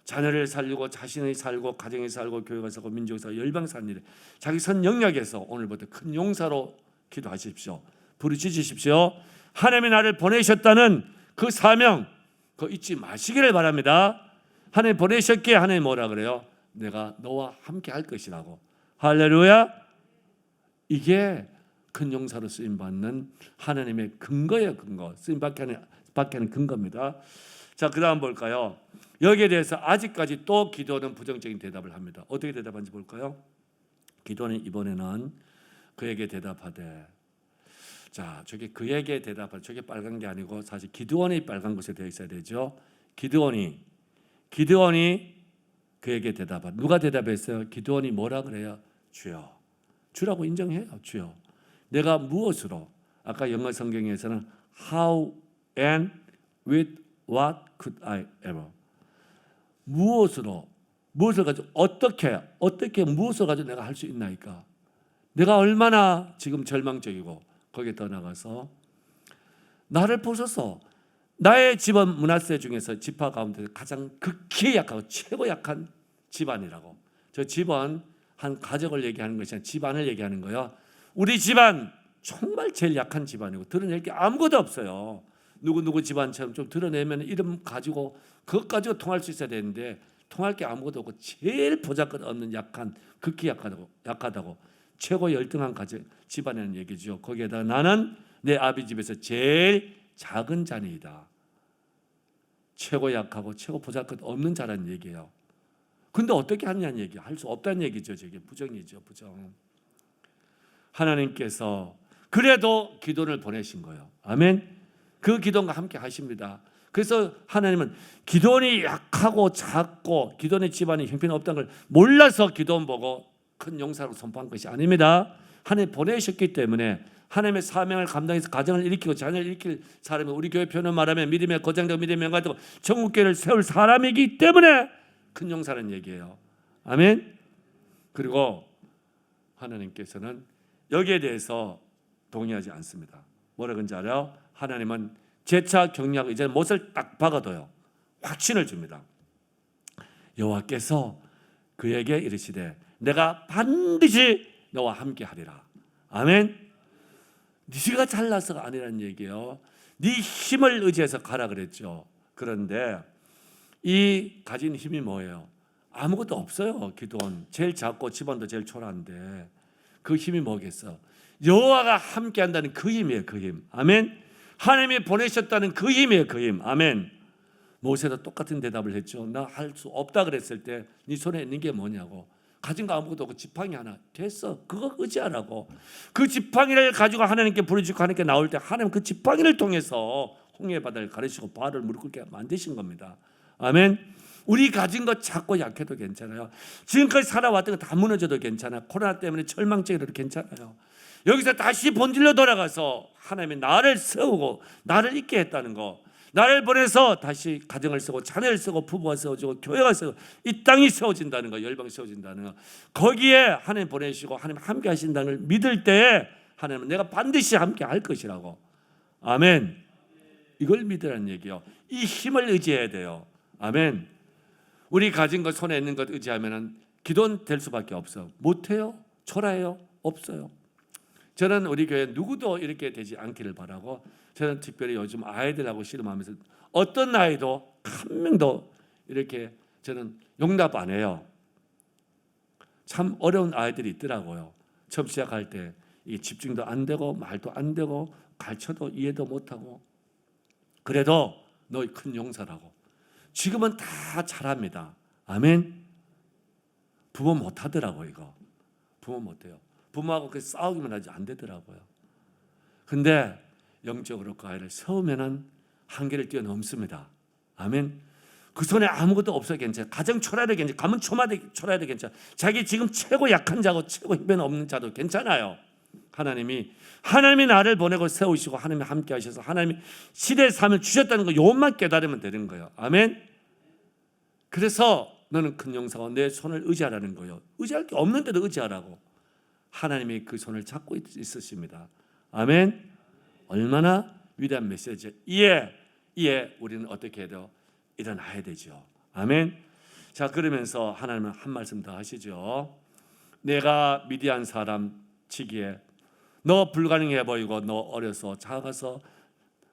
자녀를 살리고 자신이 살고 가정이 살고 교회가 살고 민족이 살고 열방 사는 일에 자기 선 영역에서 오늘부터 큰 용사로 기도하십시오. 부르짖으십시오. 하나님이 나를 보내셨다는 그 사명, 그거 잊지 마시기를 바랍니다. 하나님 보내셨기에 하나님 뭐라 그래요? 내가 너와 함께 할 것이라고. 할렐루야. 이게 큰 용사로 쓰임받는 하나님의 근거예요. 근거. 쓰임받게 하는 근거입니다. 자, 그 다음 볼까요? 여기에 대해서 아직까지 또 기도는 부정적인 대답을 합니다. 어떻게 대답하는지 볼까요? 기도는 이번에는 그에게 대답하되, 자, 저게 그에게 대답하되, 저게 빨간 게 아니고 사실 기드온이 빨간 곳에 되어 있어야 되죠. 기드온이 그에게 대답하되, 누가 대답했어요? 기드온이 뭐라 그래요? 주여. 주라고 인정해요. 주여. 내가 무엇으로? 아까 영어 성경에서는 how and with what could I ever? 무엇으로? 무엇을 가지고 어떻게 무엇을 가지고 내가 할 수 있나이까? 내가 얼마나 지금 절망적이고 거기에 더 나가서 나를 보소서. 나의 집안 므낫세 중에서 지파 가운데 가장 극히 약하고 최고 약한 집안이라고. 저 집안 한 가족을 얘기하는 것이 아니라 집안을 얘기하는 거예요. 우리 집안 정말 제일 약한 집안이고 드러낼 게 아무것도 없어요. 누구 집안처럼 좀 드러내면 이름 가지고 그것 가지고 통할 수 있어야 되는데 통할 게 아무것도 없고 제일 보잘것 없는 약한, 극히 약하다고 최고 열등한 집안이라는 얘기죠. 거기에다 나는 내 아비 집에서 제일 작은 자녀이다. 최고 약하고 최고 보잘것 없는 자라는 얘기예요. 근데 어떻게 하느냐는 얘기예요. 할 수 없다는 얘기죠. 저게 부정이죠. 부정. 하나님께서 그래도 기도를 보내신 거예요. 아멘. 그 기도가 함께 하십니다. 그래서 하나님은 기도원이 약하고 작고 기도원의 집안이 형편없다는 걸 몰라서 기도원 보고 큰 용사로 선포한 것이 아닙니다. 하나님 보내셨기 때문에 하나님의 사명을 감당해서 가정을 일으키고 자녀를 일으킬 사람이 우리 교회 표현 말하면 믿음의 거장되고 믿음의 명가되고 천국교회를 세울 사람이기 때문에 큰 용사라는 얘기예요. 아멘. 그리고 하나님께서는 여기에 대해서 동의하지 않습니다. 뭐라 그런지 알아요? 하나님은 재차 격려하고 이제 못을 딱 박아둬요. 확신을 줍니다. 여호와께서 그에게 이르시되 내가 반드시 너와 함께 하리라. 아멘. 네가 잘나서가 아니라는 얘기예요. 네 힘을 의지해서 가라 그랬죠. 그런데 이 가진 힘이 뭐예요? 아무것도 없어요. 기도원 제일 작고 집안도 제일 초라한데 그 힘이 뭐겠어? 여호와가 함께 한다는 그 힘이에요. 그 힘. 아멘. 하나님이 보내셨다는 그 힘이에요. 그 힘. 아멘. 모세도 똑같은 대답을 했죠. 나 할 수 없다 그랬을 때 네 손에 있는 게 뭐냐고. 가진 거 아무것도 없고 지팡이 하나. 됐어. 그거 의지하라고. 그 지팡이를 가지고 하나님께 부르짖고 하나님께 나올 때 하나님 그 지팡이를 통해서 홍해 바다를 가르치고 바를 무릎 꿇게 만드신 겁니다. 아멘. 우리 가진 거 작고 약해도 괜찮아요. 지금까지 살아왔던 거 다 무너져도 괜찮아요. 코로나 때문에 절망적이라도 괜찮아요. 여기서 다시 본질로 돌아가서 하나님이 나를 세우고 나를 있게 했다는 거, 나를 보내서 다시 가정을 세우고 자녀를 세우고 부부가 세워지고 교회가 세우고 이 땅이 세워진다는 거, 열방이 세워진다는 거, 거기에 하나님 보내시고 하나님 함께 하신다는 걸 믿을 때에 하나님은 내가 반드시 함께 할 것이라고. 아멘. 이걸 믿으라는 얘기요. 이 힘을 의지해야 돼요. 아멘. 우리 가진 것, 손에 있는 것 의지하면은 기도는 될 수밖에 없어. 못해요? 초라해요? 없어요. 저는 우리 교회 누구도 이렇게 되지 않기를 바라고, 저는 특별히 요즘 아이들하고 씨름하면서 어떤 아이도 한 명도 이렇게 저는 용납 안 해요. 참 어려운 아이들이 있더라고요. 처음 시작할 때 이 집중도 안 되고 말도 안 되고 가르쳐도 이해도 못하고, 그래도 너 큰 용사라고. 지금은 다 잘합니다. 아멘. 부모 못하더라고. 이거 부모 못해요. 부모하고 그 싸우기만 하지 안 되더라고요. 근데 영적으로 그 아이를 세우면은 한계를 뛰어넘습니다. 아멘. 그 손에 아무것도 없어도 괜찮아요. 가정 초라해도 괜찮아요. 가문 초라해도 괜찮아요. 자기 지금 최고 약한 자고 최고 힘이 없는 자도 괜찮아요. 하나님이 나를 보내고 세우시고 하나님이 함께 하셔서 하나님이 시대의 삶을 주셨다는 거, 요것만 깨달으면 되는 거예요. 아멘. 그래서 너는 큰 용사고 내 손을 의지하라는 거예요. 의지할 게 없는데도 의지하라고. 하나님이 그 손을 잡고 있으십니다. 아멘. 얼마나 위대한 메시지죠. 이에 우리는 어떻게 해야 돼요? 일어나야 되죠. 아멘. 자, 그러면서 하나님은 한 말씀 더 하시죠. 내가 미디안 사람 치기에 너 불가능해 보이고 너 어려서 작아서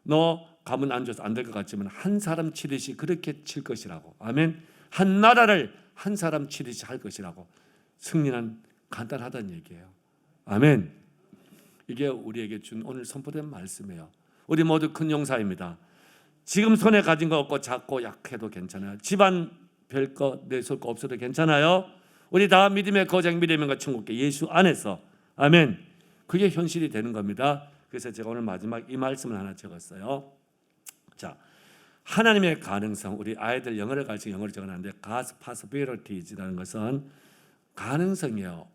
너 가문 안 줘서 안 될 것 같지만 한 사람 치듯이 그렇게 칠 것이라고. 아멘. 한 나라를 한 사람 치듯이 할 것이라고. 승리는 간단하다는 얘기예요. 아멘. 이게 우리에게 준 오늘 선포된 말씀이에요. 우리 모두 큰 용사입니다. 지금 손에 가진 거 없고 작고 약해도 괜찮아요. 집안 별거 내설 거 없어도 괜찮아요. 우리 다 믿음의 거장, 믿음의 천국계 예수 안에서. 아멘. 그게 현실이 되는 겁니다. 그래서 제가 오늘 마지막 이 말씀을 하나 적었어요. 자, 하나님의 가능성. 우리 아이들 영어를 가르치고 영어를 적어놨는데 God's possibilities라는 것은 가능성이에요.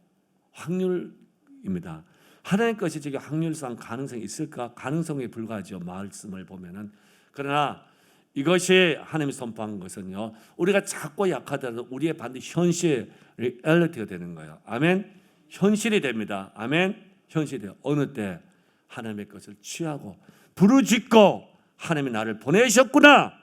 확률입니다. 하나님 것이 저기 확률상 가능성이 있을까? 가능성에 불과하죠. 말씀을 보면은. 그러나 이것이 하나님이 선포한 것은요, 우리가 작고 약하더라도 우리의 반드시 현실, 리얼리티가 되는 거예요. 아멘. 현실이 됩니다. 아멘. 현실이 돼요. 어느 때 하나님의 것을 취하고 부르짖고 하나님이 나를 보내셨구나.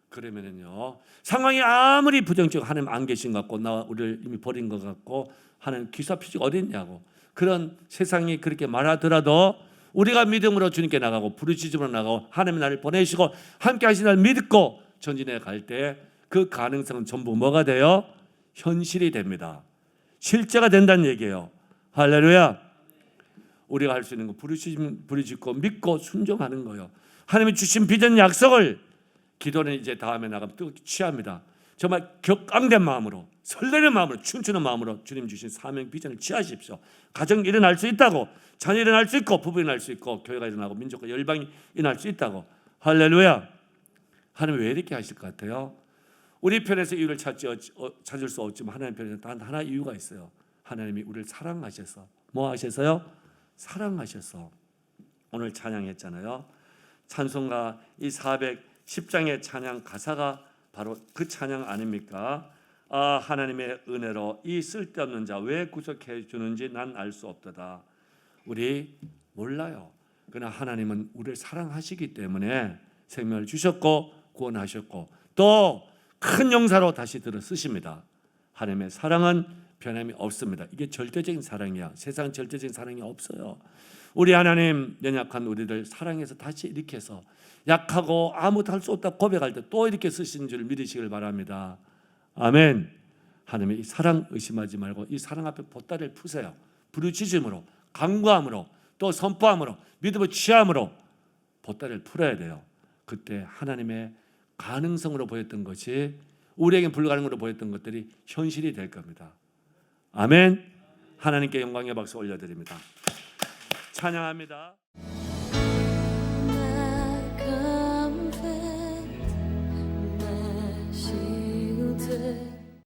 그러면은요, 상황이 아무리 부정적이고 하나님 안 계신 것 같고 나 우리를 이미 버린 것 같고 하나님 기사표식 어디 있냐고 그런 세상이 그렇게 말하더라도 우리가 믿음으로 주님께 나가고 부르짖음으로 나가고 하나님이 나를 보내시고 함께 하신 날 믿고 전진해 갈 때 그 가능성은 전부 뭐가 돼요? 현실이 됩니다. 실제가 된다는 얘기예요. 할렐루야. 우리가 할 수 있는 거 부르짖고 믿고 순종하는 거예요. 하나님이 주신 비전 약속을 기도는 이제 다음에 나가면 뜨겁게 취합니다. 정말 격앙된 마음으로 설레는 마음으로 춤추는 마음으로 주님 주신 사명 비전을 취하십시오. 가정 일어날 수 있다고, 자녀 일어날 수 있고 부부 일어날 수 있고 교회가 일어나고 민족과 열방이 일어날 수 있다고. 할렐루야. 하나님 왜 이렇게 하실 것 같아요? 우리 편에서 이유를 찾을 수 없지만 하나님 편에서 단 하나 이유가 있어요. 하나님이 우리를 사랑하셔서. 뭐 하셔서요? 사랑하셔서. 오늘 찬양했잖아요. 찬송가 이 410장의 찬양 가사가 바로 그 찬양 아닙니까? 아, 하나님의 은혜로 이 쓸데없는 자 왜 구속해 주는지 난 알 수 없도다. 우리 몰라요. 그러나 하나님은 우리를 사랑하시기 때문에 생명을 주셨고 구원하셨고 또 큰 용사로 다시 들어 쓰십니다. 하나님의 사랑은 변함이 없습니다. 이게 절대적인 사랑이야. 세상 절대적인 사랑이 없어요. 우리 하나님 연약한 우리들 사랑해서 다시 일으켜서 약하고 아무것도 할 수 없다 고백할 때 또 이렇게 쓰신 줄 믿으시길 바랍니다. 아멘. 하나님의 이 사랑 의심하지 말고 이 사랑 앞에 보따리를 푸세요. 부르짖음으로, 간구함으로, 또 선포함으로, 믿음을 취함으로 보따리를 풀어야 돼요. 그때 하나님의 가능성으로 보였던 것이 우리에게 불가능으로 보였던 것들이 현실이 될 겁니다. 아멘. 하나님께 영광의 박수 올려드립니다. 찬양합니다.